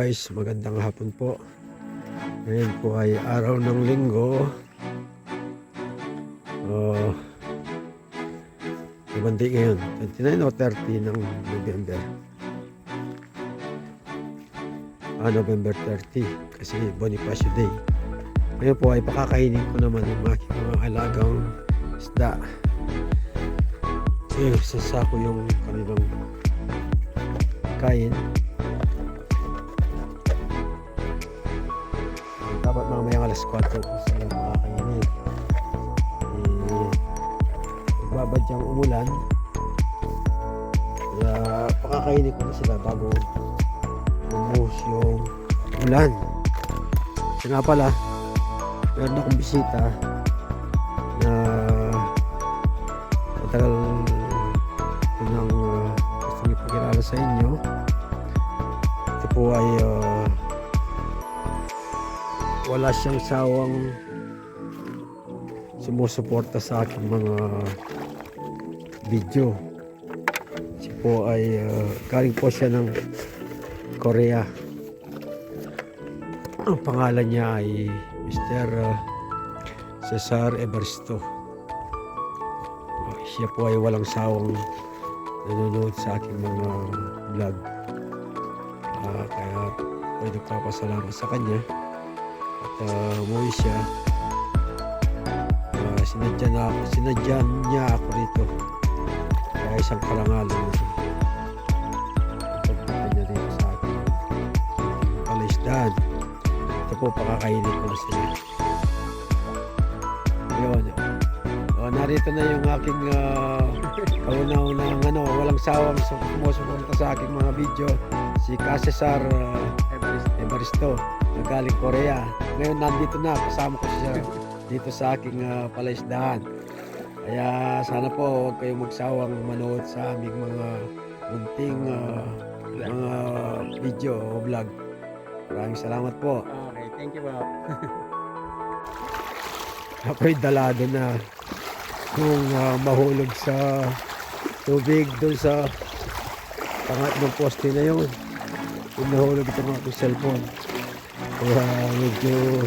guys, magandang hapon po. Ngayon po ay araw ng linggo. Bandi ngayon, 29 o 30 ng November. November 30 kasi Bonifacio Day. Ngayon po ay pakakainin ko naman yung aking mga alagang isda. Sasako yung kanilang kain. Dapat mamayang alas 4 kung sila makakainin. Magbabadyang umulan. Kaya pakakainin ko na sila bago bumuhos yung ulan. Kasi nga pala, meron akong bisita na matagal ko nang gusto nyo pagkilala sa inyo. Ito po ay wala siyang sawang sumusuporta sa aking mga video. Siya po ay galing po siya ng Korea. Ang pangalan niya ay Mr. Cesar Evaristo. Siya po ay walang sawang nanonood sa aking mga vlog. Kaya pwede papasalamat sa kanya. At umuwi siya. Sinadya niya ako rito. Kaya isang karangalan pagpunta niya dito sa akin palaisdaan. Ito po, pakakainin ko na sila. Ayun. Narito na yung aking kauna-unang walang sawang sumusuporta sa aking mga video, si Cesar Evaristo na galing Korea. Ngayon nandito na, kasama ko siya dito sa aking palaisdaan. Kaya sana po huwag kayong magsawang manood sa aming mga munting mga video o vlog. Maraming salamat po. Okay, thank you po. Ako'y dalado na kung mahulog sa tubig doon sa pangatlong poste na yun. Kung nahulog itong aking cellphone. Kaya medyo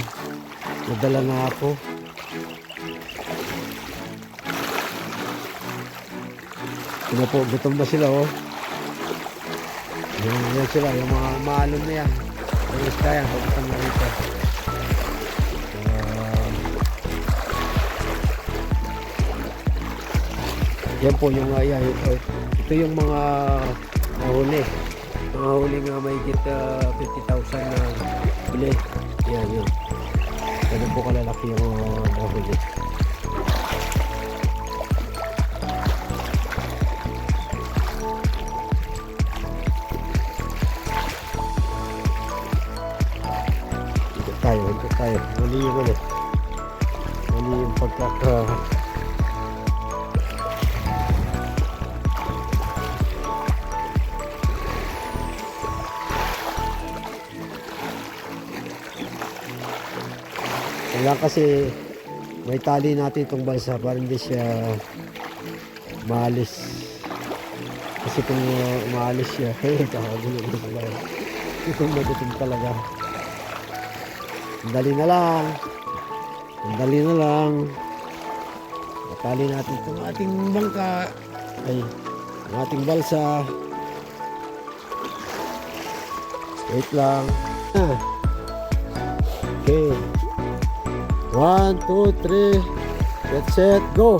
nadala na ako. Sino po, gutom na sila yan sila, yung mga maalon na yan. Yung isda yan, pagutom na rito. Yan po yung ito yung mga huli. Mga huli nga may higit 50,000 na huli. Yan yun. Ganun po kalalaki yung mga huli. Ikot tayo. Mali yung mali yung pagkaka wala kasi may tali natin itong balsa para hindi siya maalis. Kasi kung maalis siya, kakagulo talaga. Itong nagutom talaga. Dali na lang. Matali natin itong ating bangka. Ang ating balsa. Wait lang. Okay. 1, 2, 3, get set, go!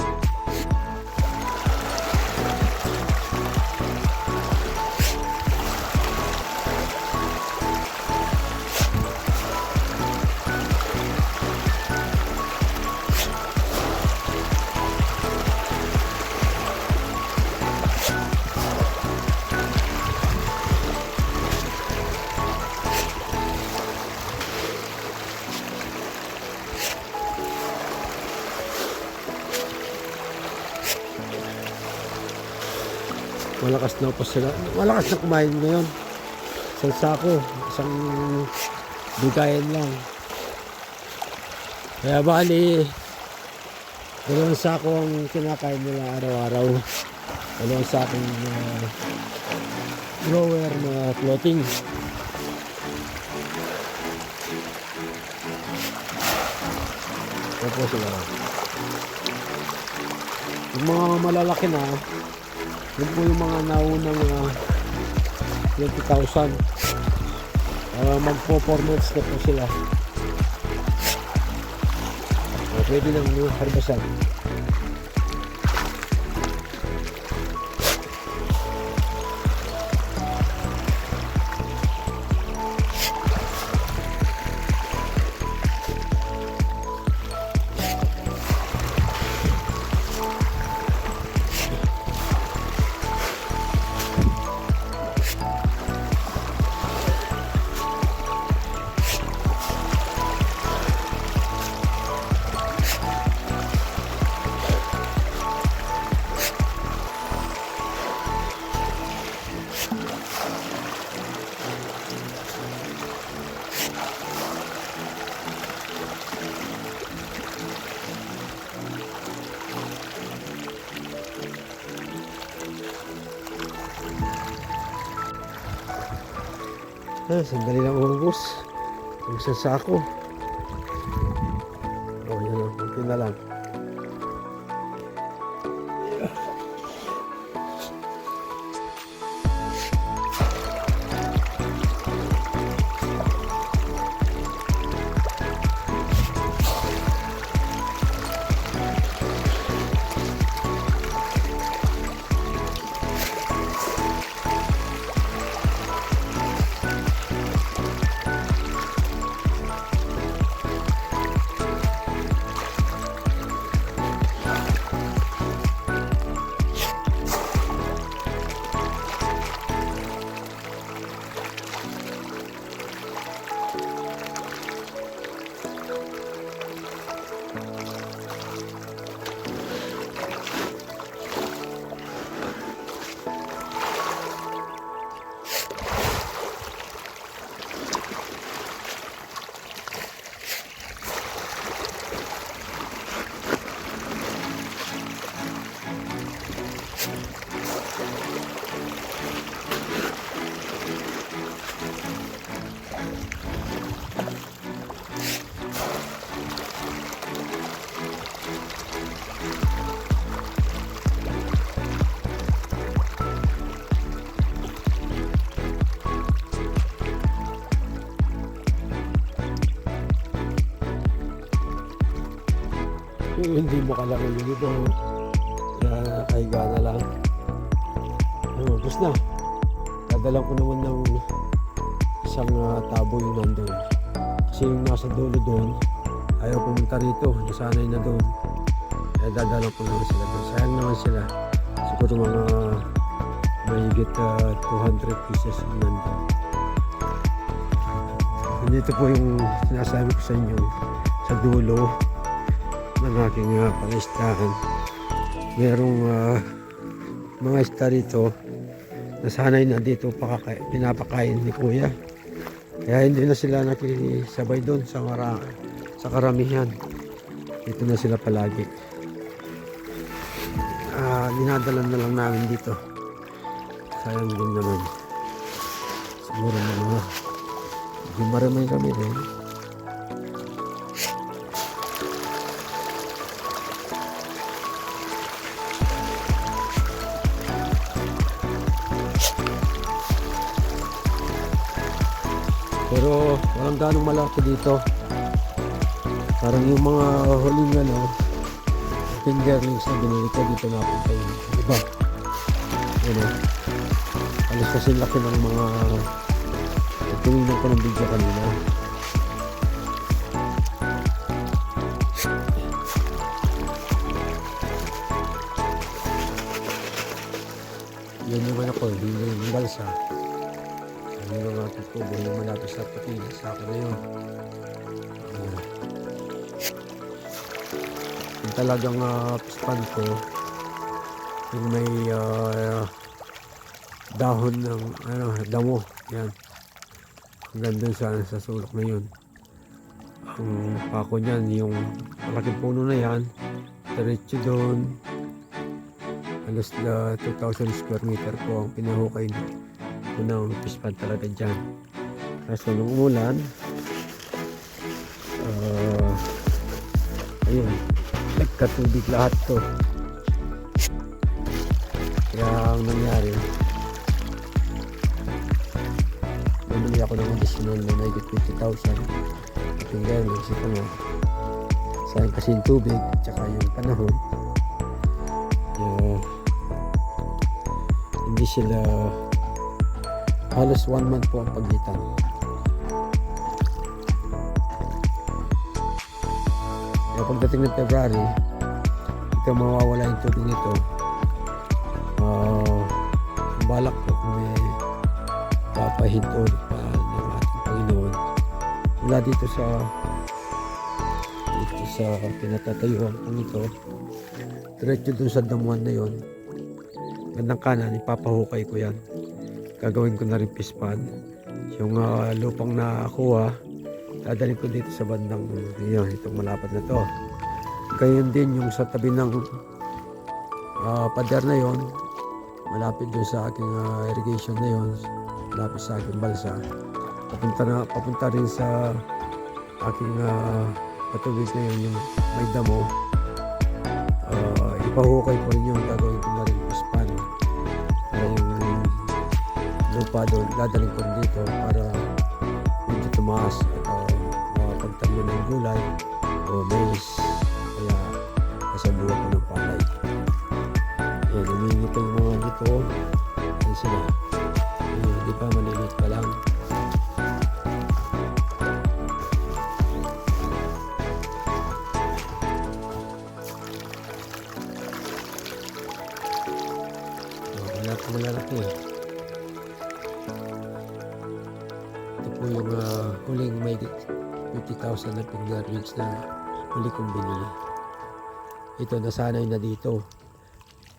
Malakas na po sila. Malakas na kumain ngayon. Isang sako. Isang bigayan lang. Kaya bali, 2 sako ang kinakain nila araw-araw. 2 sakong grower na floating. Yan po sila. Yung mga malalaki na, yun po yung mga naunang 20,000. Magpo 4 months na po sila. Pwede nang harbasan. Sandali lang ubos. Yung isang sako. Yan o. Kunti na lang. Yung hindi mo kalaro yung ito. Nakahiga na lang. Ubus na. Dadalang ko naman ng isang tabo yung nandun. Kasi yung nasa dulo doon, ayaw pumunta rito. Nasanay na doon. Kaya dadalang ko naman sila doon. Sayang naman sila. Siguro mga mahigit 200 pieces yung nandun. Dito po yung sinasabi ko sa inyo sa dulo ng aking palistahan. Merong mga isda rito nasanay na dito pinapakain ni Kuya, kaya hindi na sila nakisabay doon sa karamihan. Dito na sila palagi. Dinadalan na lang namin dito. Sayang din naman. Siguro mga hindi maramay kami din. Pero walang ganong malaki dito. Parang yung mga huling fingerlings na binili ko dito napunta yun. Diba? Alis kasi laki ng mga tumingin ko ng video kanina. Yun naman ako, hindi yung balsa. Yung mga tutubo yung malapit sa puti, sa akin na yun. Yung talagang pispan ko, yung may dahon ng damo, yan. Hanggang dun sa sulok na yun. Ang pako niyan, yung malaking puno na yan, diretso doon. Halos 2,000 square meter po ang pinahukay ng pispan talaga dyan. Kaso nung umulan, ayun, nagkatubig lahat to. Kaya ang nangyari, bumili ako ng additional na mahigit 20,000. At yung gaya nagsip ko nga, sayang kasi yung tubig at saka yung panahon. Hindi sila, halos 1 month po ang pagitan. Kaya pagdating ng February, ito mawawala yung tubig nito. Balak ko kung may papahinto pa ng ating Panginoon mula dito sa pinatatayuan kong ito, diretso dun sa damuhan na yon, gandang kanan, ipapahukay ko yan. Gagawin ko na rin fish pond. Yung lupang nakakuha, dadalhin ko dito sa bandang yun, itong malapad na to. Gayon din yung sa tabi ng pader na yon, malapit doon sa aking irrigation na yon, malapit sa aking balsa. Papunta rin sa aking patubig na yun, yung may damo. Ipahukay ko rin yung gagawin ko na rin fish pond. Para yung lupa doon, dadalhin ko rin dito para medyo tumaas at makapagtanim ng gulay o mais. Kaya kasabuhan ko ng palay. Ayan, namingito yung mga nito. Ayan sila. Hindi pa, malilit pa lang. Wala pa malalaki. Ito po yung huling may 50,000 na finger rings na huli kong binili. Ito, nasanay na dito.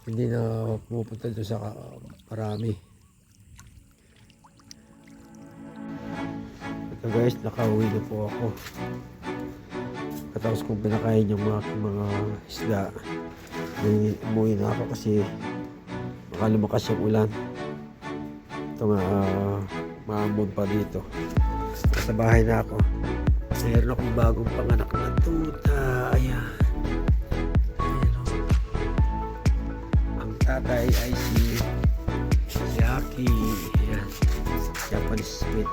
Hindi na pumupunta doon sa marami. Ito guys, nakauwi na po ako. Katapos kong pinakain yung mga isda. Umuwi na ako kasi baka lumakas yung ulan. Ito nga, maambon pa dito. Sa bahay na ako. Mayroon akong bagong panganak na tuta. Ayan. Tatay ay si Aki. Ayan. Japanese Smith.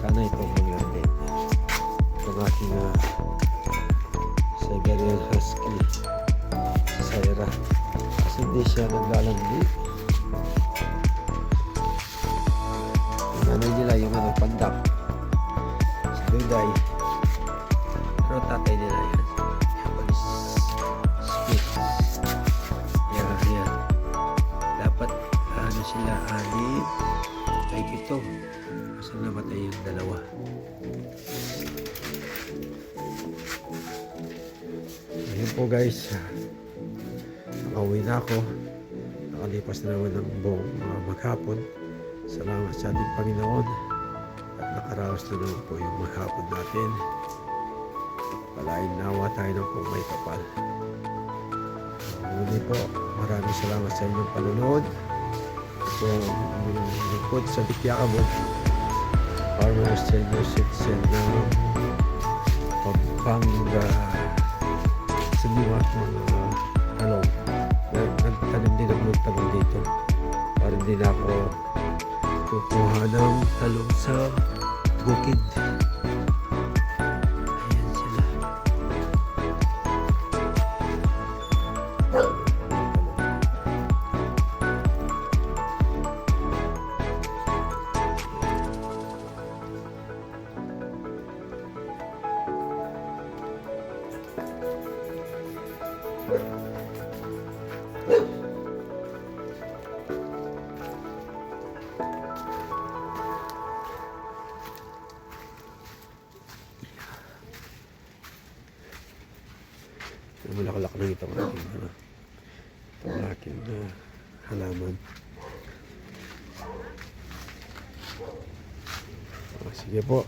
Sana ito maganda. Itong aking Siberian Husky. Saira. Kasi hindi siya naglalandi. Yung ano nila, yung pandak. Si Duday. Pero tatay nila yan. Sila anim ay 7 kasi namatay yung 2. Ayun po guys, nakauwi na ako. Nakalipas na naman ng buong maghapon. Salamat sa ating Panginoon at nakaraos na naman po yung maghapon natin. Palain nawa tayo ng kung may kapal. Muli po, maraming salamat sa inyong panonood. So, lingkod sa Bikyakabog, Farmer Senior Citizen na Pampanga sa mga talong. Nagtanim din ako ng talong dito para hindi na ako kukuha ng talong sa bukid. Ayan sila. Malakalak na itong aking halaman. Sige po,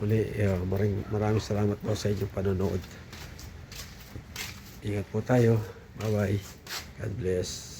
muli maraming salamat po sa inyong panonood. Ingat po tayo. Bye bye. God bless.